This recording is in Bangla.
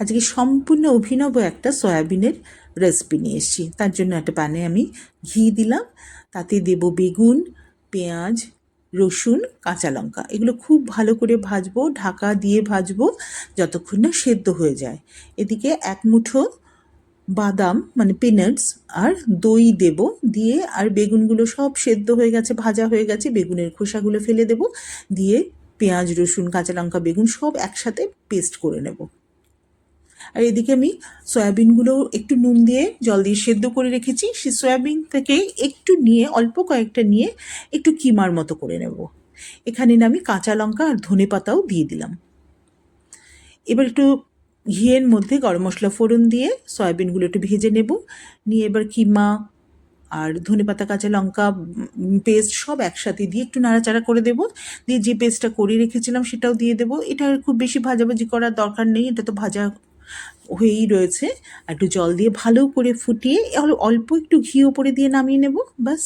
আজকে সম্পূর্ণ অভিনব একটা সয়াবিনের রেসিপি নিয়ে এসেছি। তার জন্য একটা প্যানে আমি ঘি দিলাম, তাতে দেব বেগুন, পেঁয়াজ, রসুন, কাঁচা লঙ্কা। এগুলো খুব ভালো করে ভাজবো, ঢাকা দিয়ে ভাজবো যতক্ষণ না সেদ্ধ হয়ে যায়। এদিকে এক মুঠো বাদাম মানে পিনাটস আর দই দেব, দিয়ে আর বেগুনগুলো সব সেদ্ধ হয়ে গেছে, ভাজা হয়ে গেছে, বেগুনের খোসাগুলো ফেলে দেব, দিয়ে পেঁয়াজ, রসুন, কাঁচা লঙ্কা, বেগুন সব একসাথে পেস্ট করে নেব। আর এদিকে আমি সয়াবিনগুলো একটু নুন দিয়ে জল দিয়ে সেদ্ধ করে রেখেছি। সেই সয়াবিন থেকে একটু নিয়ে, অল্প কয়েকটা নিয়ে একটু কিমার মতো করে নেব। এখানে না আমি কাঁচা লঙ্কা আর ধনে পাতাও দিয়ে দিলাম। এবার একটু ঘিয়ের মধ্যে গরম মশলা ফোড়ন দিয়ে সয়াবিনগুলো একটু ভেজে নেব। নিয়ে এবার কিমা আর ধনেপাতা, কাঁচা লঙ্কা পেস্ট সব একসাথে দিয়ে একটু নাড়াচাড়া করে দেব। দিয়ে যে পেস্টটা করে রেখেছিলাম সেটাও দিয়ে দেবো। এটা আর খুব বেশি ভাজাভাজি করার দরকার নেই, এটা তো ভাজা হয়েই রয়েছে। আর একটু জল দিয়ে ভালো করে ফুটিয়ে অল্প একটু ঘি ওপরে দিয়ে নামিয়ে নেব, ব্যাস।